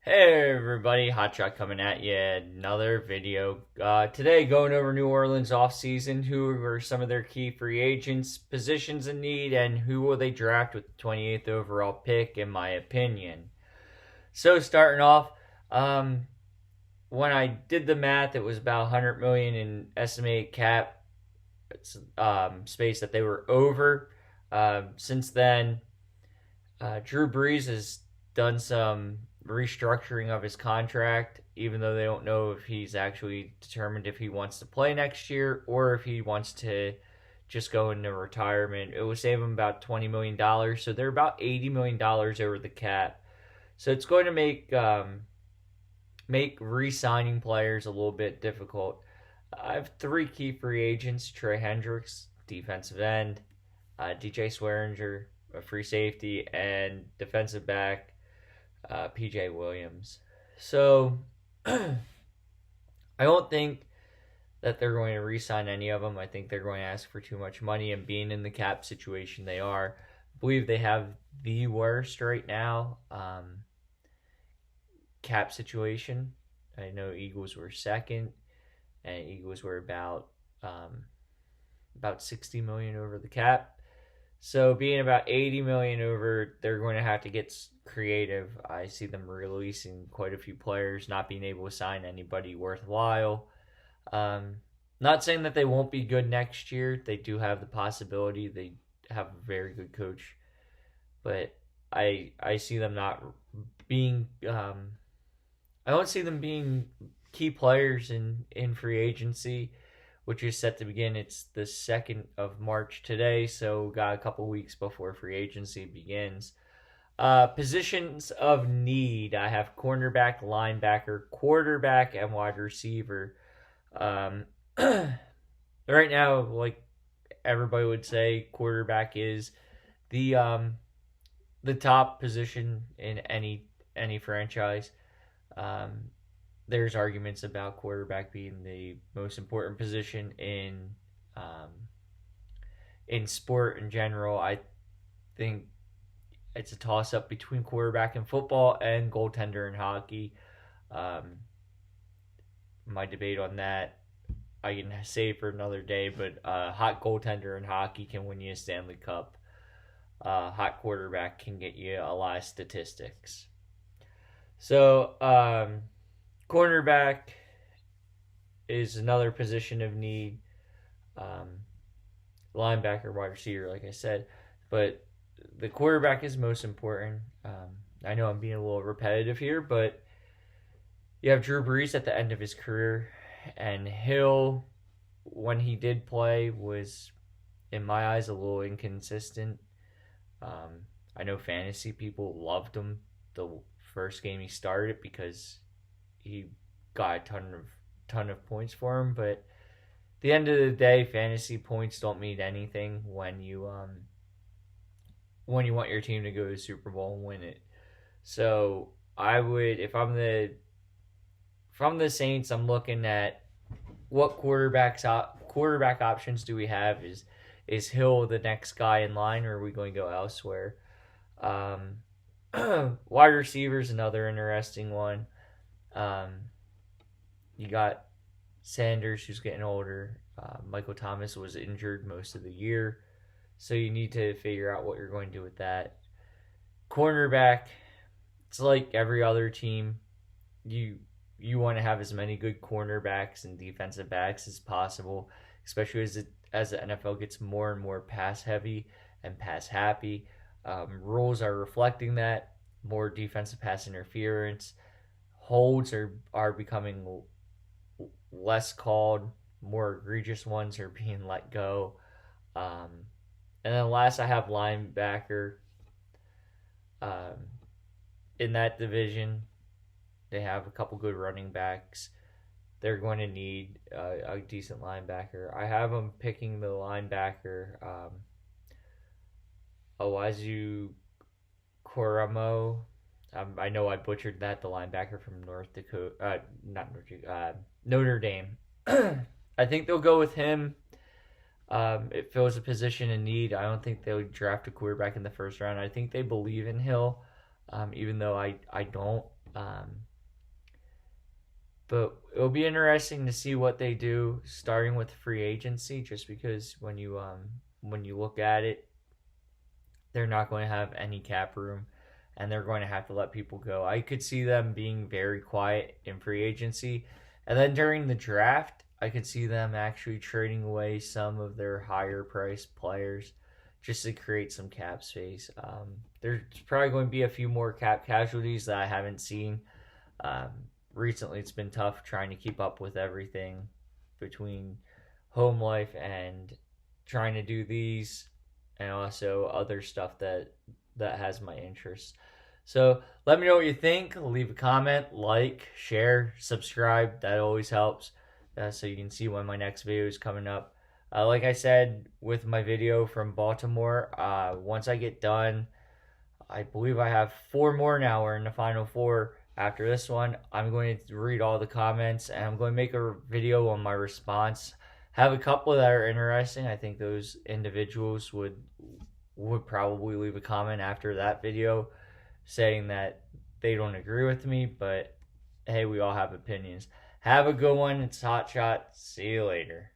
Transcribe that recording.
Hey everybody, Hot Shot coming at you. Another video. Today, going over New Orleans offseason, who are some of their key free agents, positions in need, and who will they draft with the 28th overall pick, in my opinion. So, starting off, when I did the math, it was about 100 million in estimated cap space that they were over. Since then, Drew Brees has done some restructuring of his contract, even though they don't know if he's actually determined if he wants to play next year or if he wants to just go into retirement. It will save him about $20 million, so they're about $80 million over the cap. So it's going to make re-signing players a little bit difficult. I have three key free agents: Trey Hendricks, defensive end; DJ Swearinger, a free safety; and defensive back PJ Williams. So I don't think that they're going to re-sign any of them. I think they're going to ask for too much money, and being in the cap situation they are, I believe they have the worst right now cap situation. I know Eagles were second, and Eagles were about 60 million over the cap. So being about 80 million over, they're going to have to get creative. I see them releasing quite a few players, not being able to sign anybody worthwhile. Not saying that they won't be good next year. They do have the possibility. They have a very good coach, but I see them not being. I don't see them being key players in free agency, which is set to begin. It's the 2nd of March today, so got a couple weeks before free agency begins. Positions of need: I have cornerback, linebacker, quarterback, and wide receiver. Um, right now, like everybody would say, quarterback is the top position in any franchise. Um, there's arguments about quarterback being the most important position um, in sport in general. I think it's a toss up between quarterback in football and goaltender in hockey. Um, my debate on that I can save for another day, but hot goaltender in hockey can win you a Stanley Cup. Hot quarterback can get you a lot of statistics. So, cornerback is another position of need. Um, Linebacker, wide receiver, like I said, but the quarterback is most important. I know I'm being a little repetitive here, but you have Drew Brees at the end of his career, and Hill, when he did play, was, in my eyes, a little inconsistent. I know fantasy people loved him the first game he started because he got a ton of points for him, but at the end of the day, fantasy points don't mean anything when you want your team to go to the Super Bowl and win it. So I would, if I'm the Saints, I'm looking at what quarterback options do we have? Is Hill the next guy in line, or are we going to go elsewhere? Um, Wide receiver is another interesting one. Um, you got Sanders, who's getting older. Michael Thomas was injured most of the year, so you need to figure out what you're going to do with that. Cornerback, it's like every other team. You want to have as many good cornerbacks and defensive backs as possible, especially as the NFL gets more and more pass heavy and pass happy. Rules are reflecting that. More defensive pass interference. Holds are becoming less called. More egregious ones are being let go. And then last, I have linebacker. Um, in that division, they have a couple good running backs. They're going to need a decent linebacker. I have them picking the linebacker. Owazu Koramo. I know I butchered that. The linebacker from North Dakota, not North Dakota, Notre Dame. I think they'll go with him. It fills a position in need. I don't think they would draft a quarterback in the first round. I think they believe in Hill, even though I don't. But it'll be interesting to see what they do, starting with free agency. Just because when you look at it, they're not going to have any cap room, and they're going to have to let people go. I could see them being very quiet in free agency, and then during the draft, I could see them actually trading away some of their higher priced players just to create some cap space. There's probably going to be a few more cap casualties that I haven't seen. Um, Recently, it's been tough trying to keep up with everything between home life and trying to do these, and also other stuff that has my interest. So let me know what you think. Leave a comment, like, share, subscribe. That always helps. So you can see when my next video is coming up. Like I said with my video from Baltimore, once I get done, I believe I have 4 more now. We're in the final 4. After this one, I'm going to read all the comments, and I'm going to make a video on my response. Have a couple that are interesting. I think those individuals would probably leave a comment after that video saying that they don't agree with me, but hey, we all have opinions. Have a good one. It's Hot Shot. See you later.